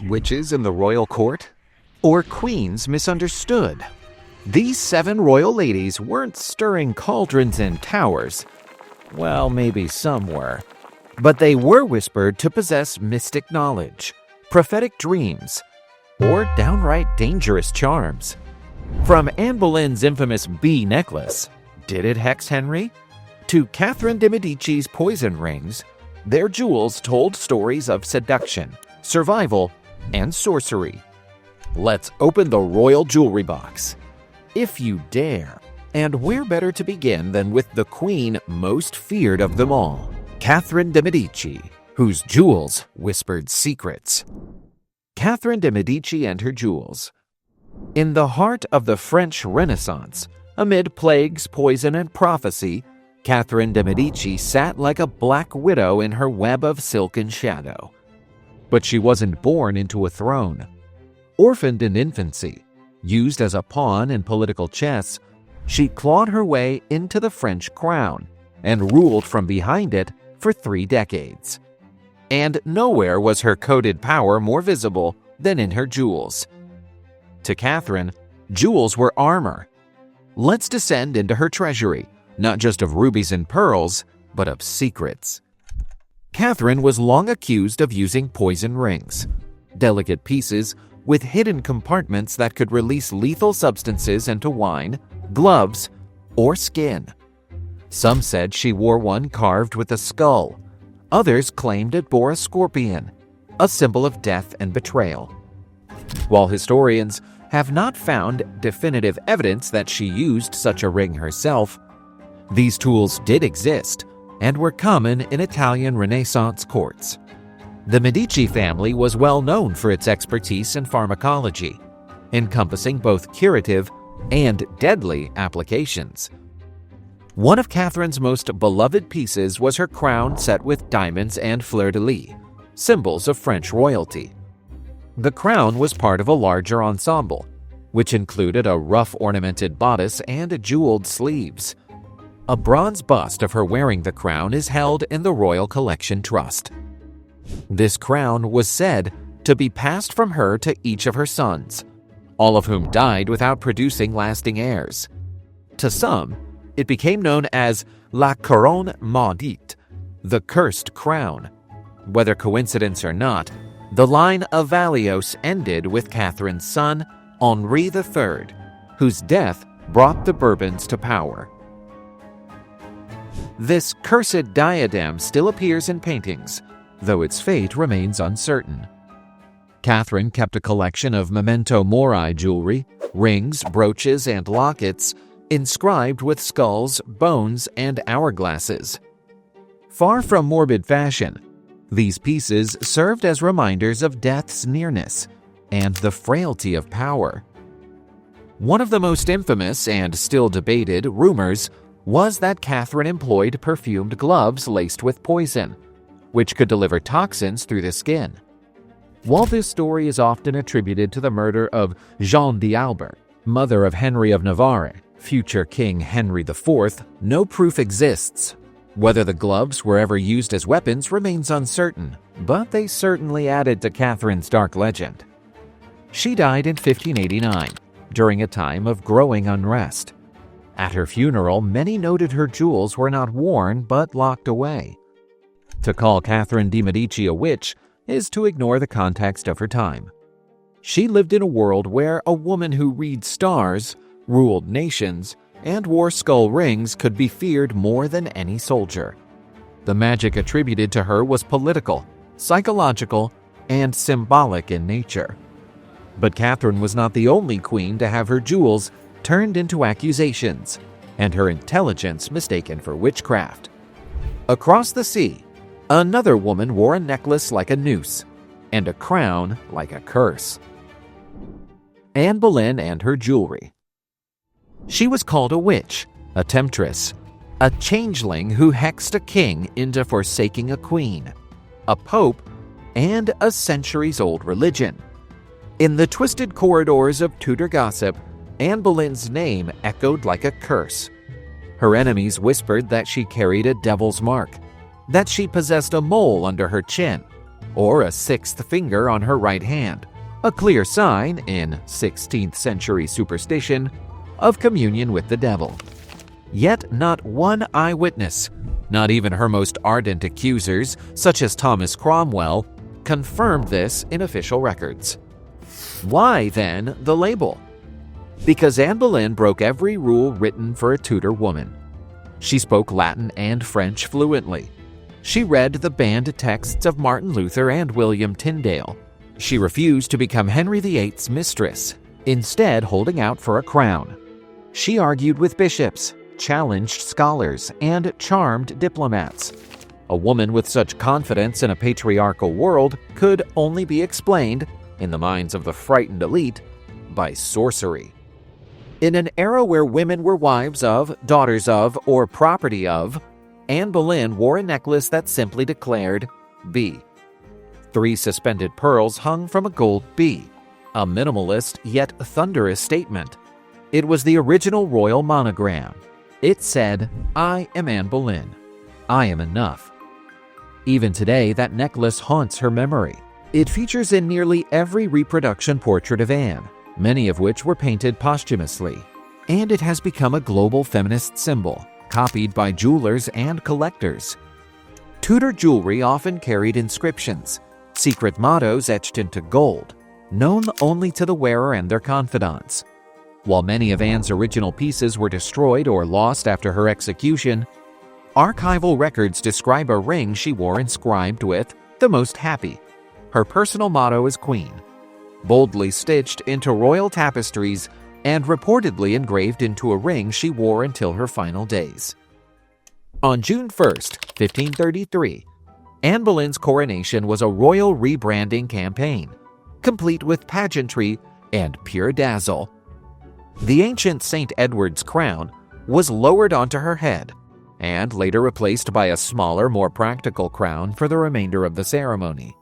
Witches in the royal court? Or queens misunderstood? These 7 royal ladies weren't stirring cauldrons and towers. Well, maybe some were. But they were whispered to possess mystic knowledge, prophetic dreams, or downright dangerous charms. From Anne Boleyn's infamous bee necklace, did it hex Henry? To Catherine de Medici's poison rings, their jewels told stories of seduction, survival, and sorcery. Let's open the royal jewelry box, if you dare. And where better to begin than with the queen most feared of them all, Catherine de Medici, whose jewels whispered secrets. Catherine de Medici and her jewels. In the heart of the French Renaissance, amid plagues, poison, and prophecy, Catherine de Medici sat like a black widow in her web of silk and shadow. But she wasn't born into a throne. Orphaned in infancy, used as a pawn in political chess, she clawed her way into the French crown and ruled from behind it for 3 decades. And nowhere was her coded power more visible than in her jewels. To Catherine, jewels were armor. Let's descend into her treasury, not just of rubies and pearls, but of secrets. Catherine was long accused of using poison rings, delicate pieces with hidden compartments that could release lethal substances into wine, gloves, or skin. Some said she wore one carved with a skull. Others claimed it bore a scorpion, a symbol of death and betrayal. While historians have not found definitive evidence that she used such a ring herself, these tools did exist and were common in Italian Renaissance courts. The Medici family was well known for its expertise in pharmacology, encompassing both curative and deadly applications. One of Catherine's most beloved pieces was her crown set with diamonds and fleur-de-lis, symbols of French royalty. The crown was part of a larger ensemble, which included a rough ornamented bodice and jeweled sleeves. A bronze bust of her wearing the crown is held in the Royal Collection Trust. This crown was said to be passed from her to each of her sons, all of whom died without producing lasting heirs. To some, it became known as La Couronne Maudite, the cursed crown. Whether coincidence or not, the line of Valios ended with Catherine's son, Henri III, whose death brought the Bourbons to power. This cursed diadem still appears in paintings, though its fate remains uncertain. Catherine kept a collection of memento mori jewelry, rings, brooches, and lockets inscribed with skulls, bones, and hourglasses. Far from morbid fashion, these pieces served as reminders of death's nearness and the frailty of power. One of the most infamous and still debated rumors was that Catherine employed perfumed gloves laced with poison, which could deliver toxins through the skin. While this story is often attributed to the murder of Joan d'Albret, mother of Henry of Navarre, future King Henry IV, no proof exists. Whether the gloves were ever used as weapons remains uncertain, but they certainly added to Catherine's dark legend. She died in 1589, during a time of growing unrest. At her funeral, many noted her jewels were not worn but locked away. To call Catherine de Medici a witch is to ignore the context of her time. She lived in a world where a woman who read stars, ruled nations, and wore skull rings could be feared more than any soldier. The magic attributed to her was political, psychological, and symbolic in nature. But Catherine was not the only queen to have her jewels turned into accusations and her intelligence mistaken for witchcraft. Across the sea, another woman wore a necklace like a noose and a crown like a curse. Anne Boleyn and her jewelry. She was called a witch, a temptress, a changeling who hexed a king into forsaking a queen, a pope, and a centuries-old religion. In the twisted corridors of Tudor gossip, Anne Boleyn's name echoed like a curse. Her enemies whispered that she carried a devil's mark, that she possessed a mole under her chin, or a sixth finger on her right hand, a clear sign, in 16th century superstition, of communion with the devil. Yet not one eyewitness, not even her most ardent accusers, such as Thomas Cromwell, confirmed this in official records. Why, then, the label? Because Anne Boleyn broke every rule written for a Tudor woman. She spoke Latin and French fluently. She read the banned texts of Martin Luther and William Tyndale. She refused to become Henry VIII's mistress, instead holding out for a crown. She argued with bishops, challenged scholars, and charmed diplomats. A woman with such confidence in a patriarchal world could only be explained, in the minds of the frightened elite, by sorcery. In an era where women were wives of, daughters of, or property of, Anne Boleyn wore a necklace that simply declared B. 3 suspended pearls hung from a gold B, a minimalist yet thunderous statement. It was the original royal monogram. It said, "I am Anne Boleyn. I am enough." Even today, that necklace haunts her memory. It features in nearly every reproduction portrait of Anne, many of which were painted posthumously. And it has become a global feminist symbol, copied by jewelers and collectors. Tudor jewelry often carried inscriptions, secret mottos etched into gold, known only to the wearer and their confidants. While many of Anne's original pieces were destroyed or lost after her execution, archival records describe a ring she wore inscribed with "the most happy," her personal motto as queen, boldly stitched into royal tapestries and reportedly engraved into a ring she wore until her final days. On June 1st, 1533, Anne Boleyn's coronation was a royal rebranding campaign, complete with pageantry and pure dazzle. The ancient St. Edward's crown was lowered onto her head and later replaced by a smaller, more practical crown for the remainder of the ceremony.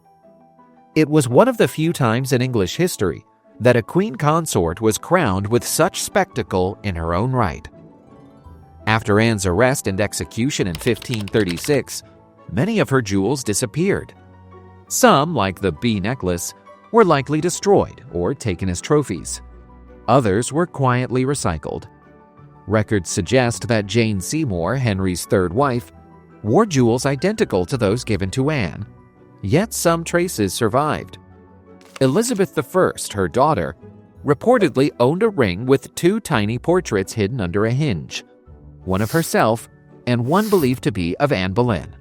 It was one of the few times in English history that a queen consort was crowned with such spectacle in her own right. After Anne's arrest and execution in 1536, many of her jewels disappeared. Some, like the bee necklace, were likely destroyed or taken as trophies. Others were quietly recycled. Records suggest that Jane Seymour, Henry's third wife, wore jewels identical to those given to Anne, yet some traces survived. Elizabeth I, her daughter, reportedly owned a ring with 2 tiny portraits hidden under a hinge, one of herself and one believed to be of Anne Boleyn.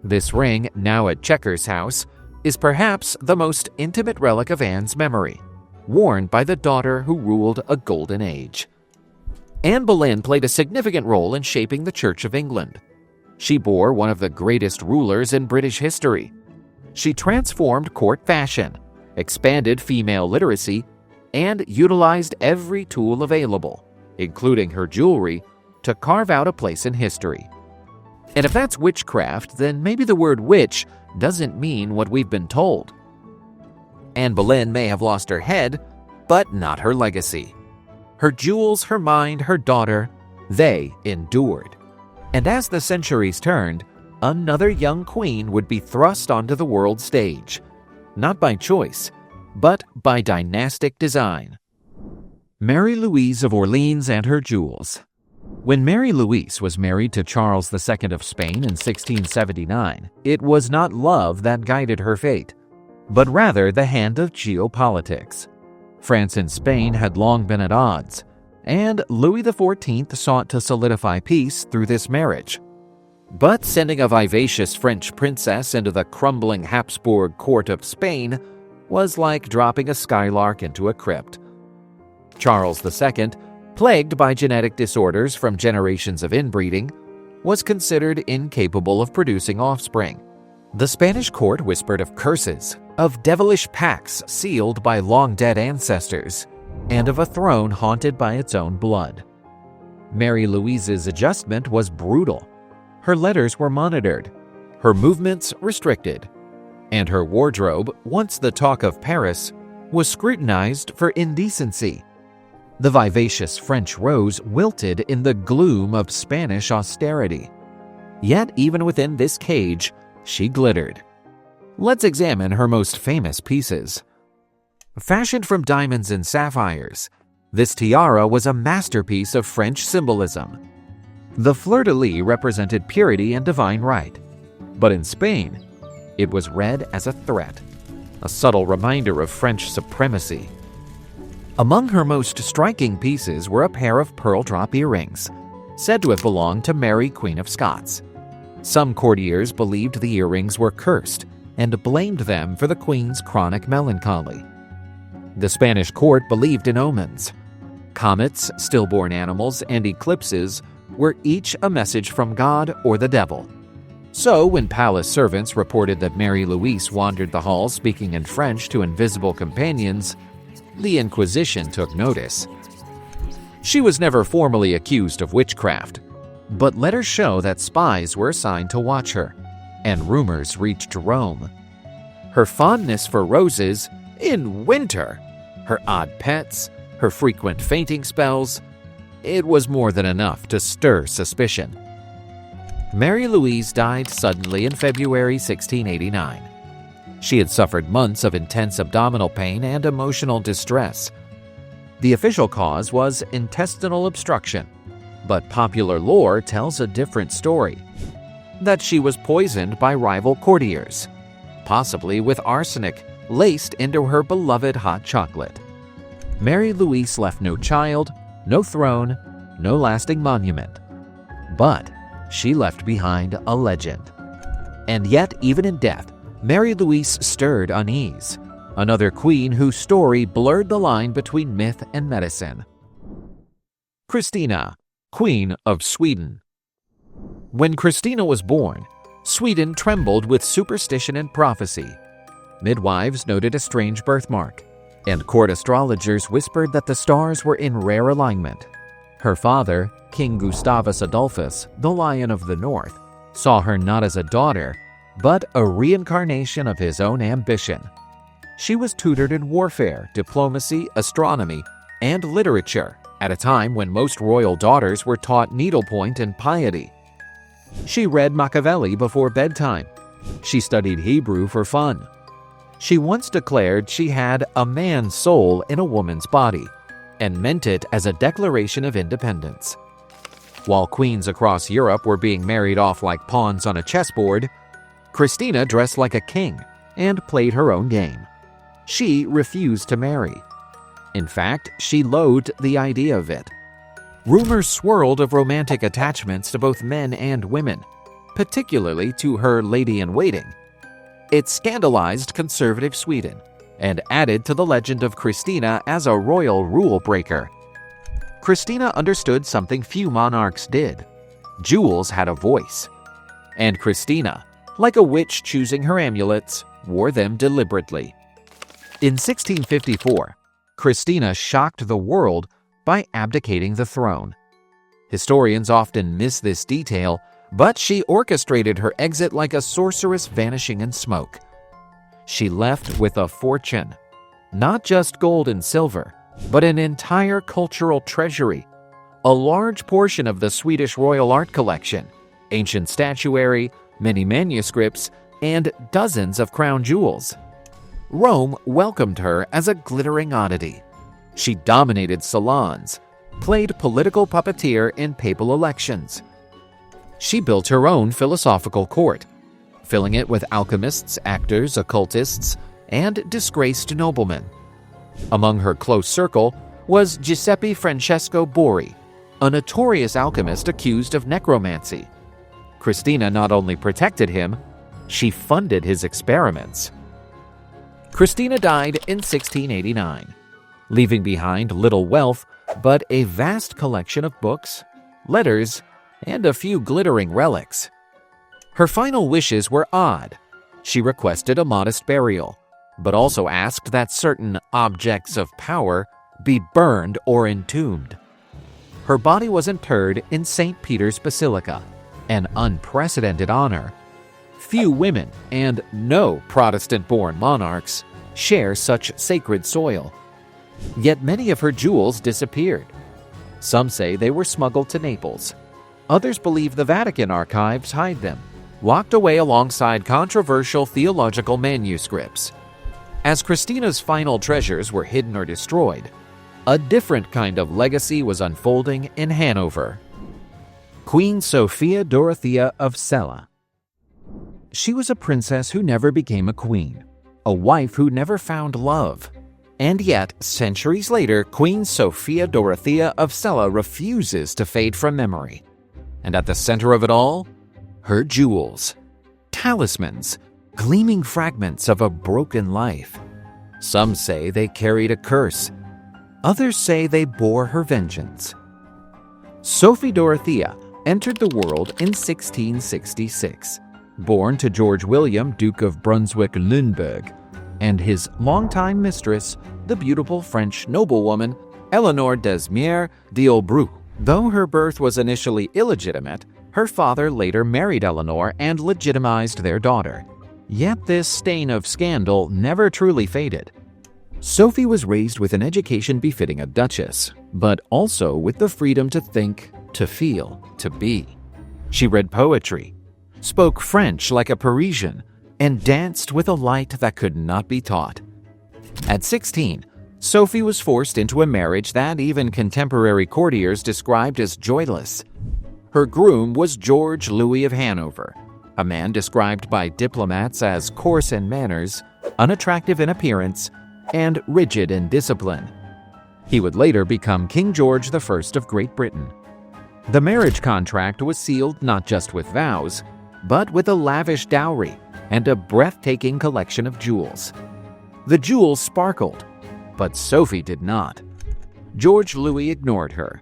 This ring, now at Chequers House, is perhaps the most intimate relic of Anne's memory, worn by the daughter who ruled a golden age. Anne Boleyn played a significant role in shaping the Church of England. She bore one of the greatest rulers in British history. She transformed court fashion, expanded female literacy, and utilized every tool available, including her jewelry, to carve out a place in history. And if that's witchcraft, then maybe the word witch doesn't mean what we've been told. Anne Boleyn may have lost her head, but not her legacy. Her jewels, her mind, her daughter, they endured. And as the centuries turned, another young queen would be thrust onto the world stage, not by choice, but by dynastic design. Mary Louise of Orleans and her jewels. When Mary Louise was married to Charles II of Spain in 1679, it was not love that guided her fate, but rather the hand of geopolitics. France and Spain had long been at odds, and Louis XIV sought to solidify peace through this marriage. But sending a vivacious French princess into the crumbling Habsburg court of Spain was like dropping a skylark into a crypt. Charles II, plagued by genetic disorders from generations of inbreeding, was considered incapable of producing offspring. The Spanish court whispered of curses, of devilish pacts sealed by long-dead ancestors, and of a throne haunted by its own blood. Mary Louise's adjustment was brutal. Her letters were monitored, her movements restricted, and her wardrobe, once the talk of Paris, was scrutinized for indecency. The vivacious French rose wilted in the gloom of Spanish austerity. Yet even within this cage, she glittered. Let's examine her most famous pieces. Fashioned from diamonds and sapphires, this tiara was a masterpiece of French symbolism. The fleur-de-lis represented purity and divine right, but in Spain, it was read as a threat, a subtle reminder of French supremacy. Among her most striking pieces were a pair of pearl drop earrings, said to have belonged to Mary, Queen of Scots. Some courtiers believed the earrings were cursed and blamed them for the Queen's chronic melancholy. The Spanish court believed in omens. Comets, stillborn animals, and eclipses were each a message from God or the devil. So, when palace servants reported that Mary Louise wandered the halls speaking in French to invisible companions, the Inquisition took notice. She was never formally accused of witchcraft, but letters show that spies were assigned to watch her, and rumors reached Rome. Her fondness for roses in winter, her odd pets, her frequent fainting spells, it was more than enough to stir suspicion. Mary Louise died suddenly in February 1689. She had suffered months of intense abdominal pain and emotional distress. The official cause was intestinal obstruction, but popular lore tells a different story: that she was poisoned by rival courtiers, possibly with arsenic laced into her beloved hot chocolate. Mary Louise left no child, no throne, no lasting monument. But she left behind a legend. And yet, even in death, Mary Louise stirred unease, another queen whose story blurred the line between myth and medicine. Christina, Queen of Sweden. When Christina was born, Sweden trembled with superstition and prophecy. Midwives noted a strange birthmark, and court astrologers whispered that the stars were in rare alignment. Her father, King Gustavus Adolphus, the Lion of the North, saw her not as a daughter, but a reincarnation of his own ambition. She was tutored in warfare, diplomacy, astronomy, and literature at a time when most royal daughters were taught needlepoint and piety. She read Machiavelli before bedtime. She studied Hebrew for fun. She once declared she had a man's soul in a woman's body, and meant it as a declaration of independence. While queens across Europe were being married off like pawns on a chessboard, Christina dressed like a king and played her own game. She refused to marry. In fact, she loathed the idea of it. Rumors swirled of romantic attachments to both men and women, particularly to her lady-in-waiting. It scandalized conservative Sweden and added to the legend of Christina as a royal rule breaker. Christina understood something few monarchs did. Jewels had a voice. And Christina, like a witch choosing her amulets, wore them deliberately. In 1654, Christina shocked the world by abdicating the throne. Historians often miss this detail, but she orchestrated her exit like a sorceress vanishing in smoke. She left with a fortune, not just gold and silver, but an entire cultural treasury, a large portion of the Swedish royal art collection, ancient statuary, many manuscripts, and dozens of crown jewels. Rome welcomed her as a glittering oddity. She dominated salons, played political puppeteer in papal elections. She built her own philosophical court, filling it with alchemists, actors, occultists, and disgraced noblemen. Among her close circle was Giuseppe Francesco Borri, a notorious alchemist accused of necromancy. Christina not only protected him, she funded his experiments. Christina died in 1689, leaving behind little wealth but a vast collection of books, letters, and a few glittering relics. Her final wishes were odd. She requested a modest burial, but also asked that certain objects of power be burned or entombed. Her body was interred in St. Peter's Basilica, an unprecedented honor. Few women and no Protestant-born monarchs share such sacred soil. Yet many of her jewels disappeared. Some say they were smuggled to Naples. Others believe the Vatican archives hide them. locked away alongside controversial theological manuscripts. As Christina's final treasures were hidden or destroyed, a different kind of legacy was unfolding in Hanover. Queen Sophia Dorothea of Celle. She was a princess who never became a queen, a wife who never found love. And yet, centuries later, Queen Sophia Dorothea of Celle refuses to fade from memory. And at the center of it all, her jewels, talismans, gleaming fragments of a broken life. Some say they carried a curse. Others say they bore her vengeance. Sophie Dorothea entered the world in 1666, born to George William, Duke of Brunswick-Luneburg, and his longtime mistress, the beautiful French noblewoman Eleanor d'Esmères d'Olbroux. Though her birth was initially illegitimate, her father later married Eleanor and legitimized their daughter. Yet this stain of scandal never truly faded. Sophie was raised with an education befitting a duchess, but also with the freedom to think, to feel, to be. She read poetry, spoke French like a Parisian, and danced with a light that could not be taught. At 16, Sophie was forced into a marriage that even contemporary courtiers described as joyless. Her groom was George Louis of Hanover, a man described by diplomats as coarse in manners, unattractive in appearance, and rigid in discipline. He would later become King George I of Great Britain. The marriage contract was sealed not just with vows, but with a lavish dowry and a breathtaking collection of jewels. The jewels sparkled, but Sophie did not. George Louis ignored her.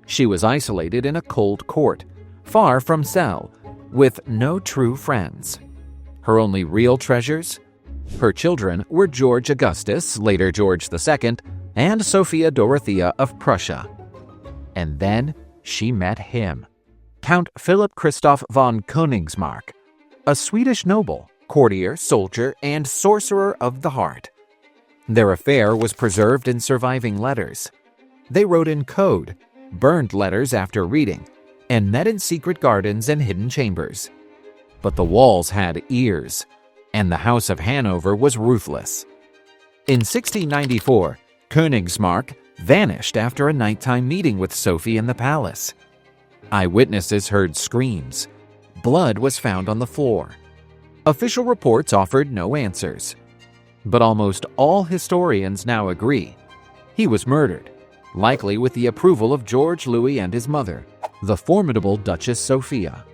She was isolated in a cold court, far from Celle, with no true friends. Her only real treasures? Her children were George Augustus, later George II, and Sophia Dorothea of Prussia. And then she met him, Count Philipp Christoph von Königsmarck, a Swedish noble, courtier, soldier, and sorcerer of the heart. Their affair was preserved in surviving letters. They wrote in code, burned letters after reading, and met in secret gardens and hidden chambers. But the walls had ears, and the House of Hanover was ruthless. In 1694, Königsmarck vanished after a nighttime meeting with Sophie in the palace. Eyewitnesses heard screams. Blood was found on the floor. Official reports offered no answers. But almost all historians now agree he was murdered, likely with the approval of George Louis and his mother, the formidable Duchess Sophia.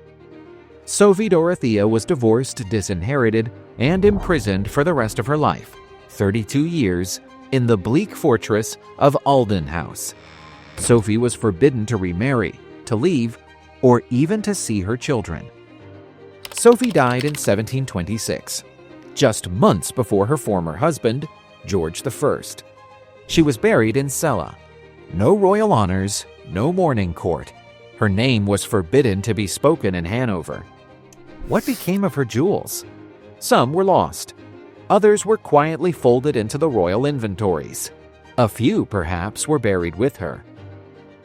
Sophie Dorothea was divorced, disinherited, and imprisoned for the rest of her life, 32 years, in the bleak fortress of Alden House. Sophie was forbidden to remarry, to leave, or even to see her children. Sophie died in 1726, just months before her former husband, George I. She was buried in Celle. No royal honors, no mourning court. Her name was forbidden to be spoken in Hanover. What became of her jewels? Some were lost. Others were quietly folded into the royal inventories. A few, perhaps, were buried with her.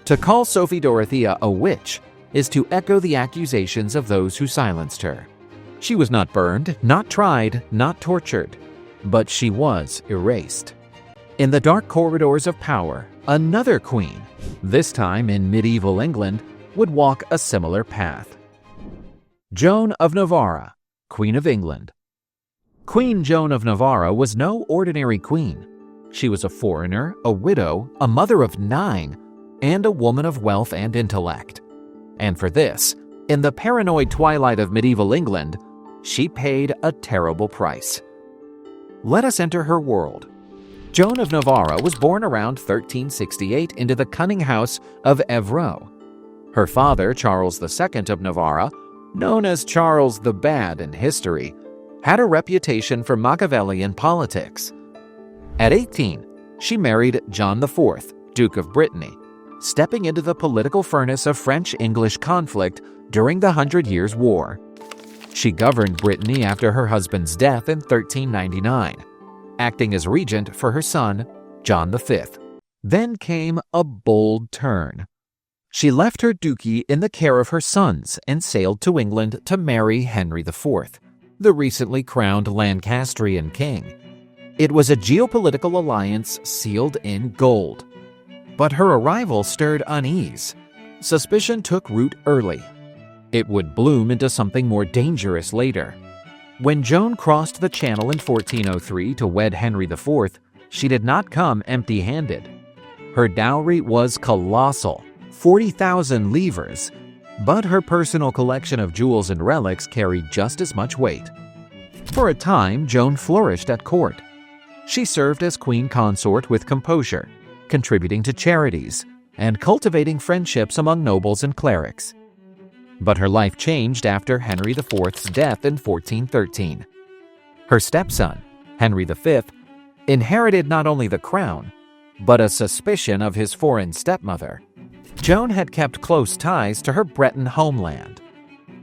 To call Sophie Dorothea a witch is to echo the accusations of those who silenced her. She was not burned, not tried, not tortured, but she was erased. In the dark corridors of power, another queen, this time in medieval England, would walk a similar path. Joan of Navarre, Queen of England. Queen Joan of Navarre was no ordinary queen. She was a foreigner, a widow, a mother of 9, and a woman of wealth and intellect. And for this, in the paranoid twilight of medieval England, she paid a terrible price. Let us enter her world. Joan of Navarre was born around 1368 into the cunning house of Evreux. Her father, Charles II of Navarre, known as Charles the Bad in history, had a reputation for Machiavellian politics. At 18, she married John IV, Duke of Brittany, stepping into the political furnace of French-English conflict during the 100 Years' War. She governed Brittany after her husband's death in 1399, acting as regent for her son, John V. Then came a bold turn. She left her duchy in the care of her sons and sailed to England to marry Henry IV, the recently crowned Lancastrian king. It was a geopolitical alliance sealed in gold. But her arrival stirred unease. Suspicion took root early. It would bloom into something more dangerous later. When Joan crossed the Channel in 1403 to wed Henry IV, she did not come empty-handed. Her dowry was colossal, 40,000 livres, but her personal collection of jewels and relics carried just as much weight. For a time, Joan flourished at court. She served as queen consort with composure, contributing to charities, and cultivating friendships among nobles and clerics. But her life changed after Henry IV's death in 1413. Her stepson, Henry V, inherited not only the crown, but a suspicion of his foreign stepmother. Joan had kept close ties to her Breton homeland,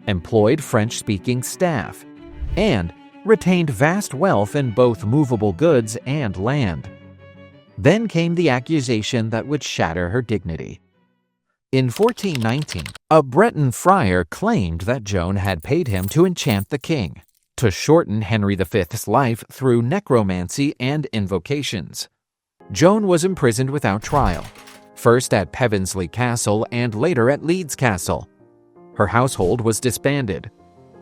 employed French-speaking staff, and retained vast wealth in both movable goods and land. Then came the accusation that would shatter her dignity. In 1419, a Breton friar claimed that Joan had paid him to enchant the king, to shorten Henry V's life through necromancy and invocations. Joan was imprisoned without trial, first at Pevensey Castle and later at Leeds Castle. Her household was disbanded.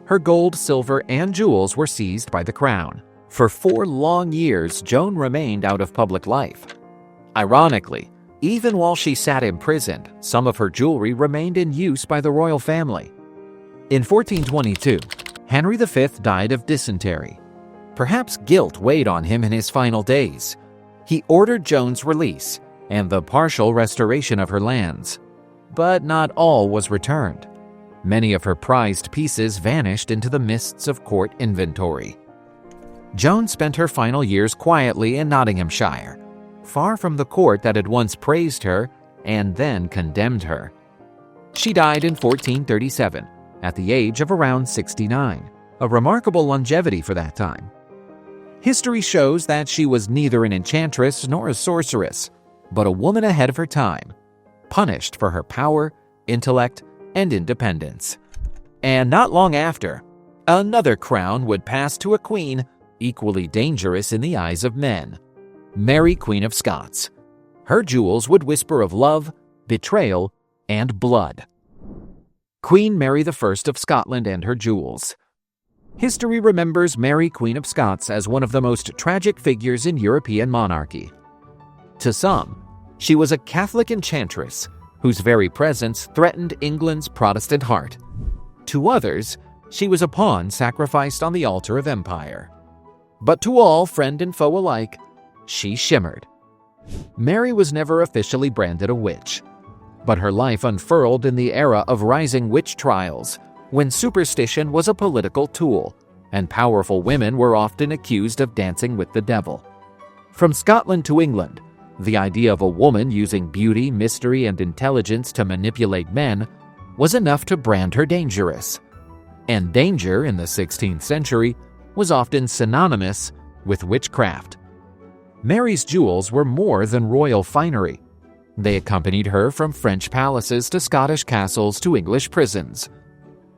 Her gold, silver, and jewels were seized by the crown. For 4 long years, Joan remained out of public life. Ironically, even while she sat imprisoned, some of her jewelry remained in use by the royal family. In 1422, Henry V died of dysentery. Perhaps guilt weighed on him in his final days. He ordered Joan's release and the partial restoration of her lands. But not all was returned. Many of her prized pieces vanished into the mists of court inventory. Joan spent her final years quietly in Nottinghamshire, far from the court that had once praised her and then condemned her. She died in 1437, at the age of around 69, a remarkable longevity for that time. History shows that she was neither an enchantress nor a sorceress, but a woman ahead of her time, punished for her power, intellect, and independence. And not long after, another crown would pass to a queen equally dangerous in the eyes of men, Mary, Queen of Scots. Her jewels would whisper of love, betrayal, and blood. Queen Mary I of Scotland and her jewels. History remembers Mary, Queen of Scots as one of the most tragic figures in European monarchy. To some, she was a Catholic enchantress whose very presence threatened England's Protestant heart. To others, she was a pawn sacrificed on the altar of empire. But to all, friend and foe alike, she shimmered. Mary was never officially branded a witch, but her life unfurled in the era of rising witch trials, when superstition was a political tool, and powerful women were often accused of dancing with the devil. From Scotland to England, the idea of a woman using beauty, mystery, and intelligence to manipulate men was enough to brand her dangerous. And danger in the 16th century was often synonymous with witchcraft. Mary's jewels were more than royal finery. They accompanied her from French palaces to Scottish castles to English prisons.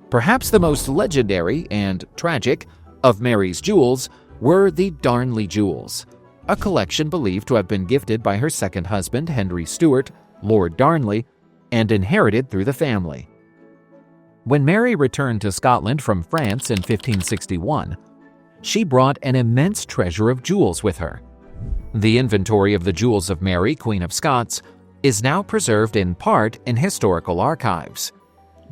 Perhaps the most legendary and tragic of Mary's jewels were the Darnley jewels, a collection believed to have been gifted by her second husband, Henry Stuart, Lord Darnley, and inherited through the family. When Mary returned to Scotland from France in 1561, she brought an immense treasure of jewels with her. The inventory of the jewels of Mary, Queen of Scots, is now preserved in part in historical archives.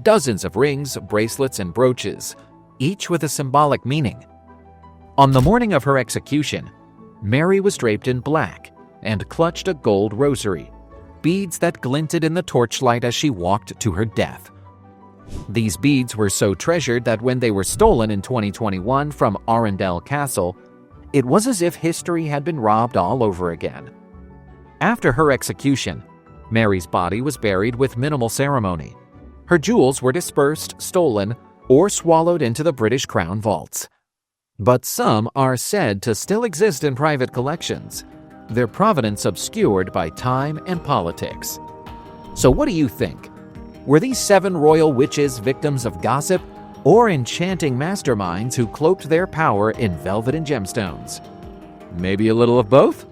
Dozens of rings, bracelets, and brooches, each with a symbolic meaning. On the morning of her execution, Mary was draped in black and clutched a gold rosary, beads that glinted in the torchlight as she walked to her death. These beads were so treasured that when they were stolen in 2021 from Arundel Castle, it was as if history had been robbed all over again. After her execution, Mary's body was buried with minimal ceremony. Her jewels were dispersed, stolen, or swallowed into the British Crown vaults. But some are said to still exist in private collections, their provenance obscured by time and politics. So what do you think? Were these 7 royal witches victims of gossip or enchanting masterminds who cloaked their power in velvet and gemstones? Maybe a little of both?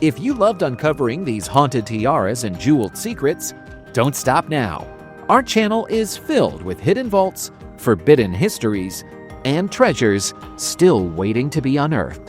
If you loved uncovering these haunted tiaras and jeweled secrets, don't stop now. Our channel is filled with hidden vaults, forbidden histories, and treasures still waiting to be unearthed.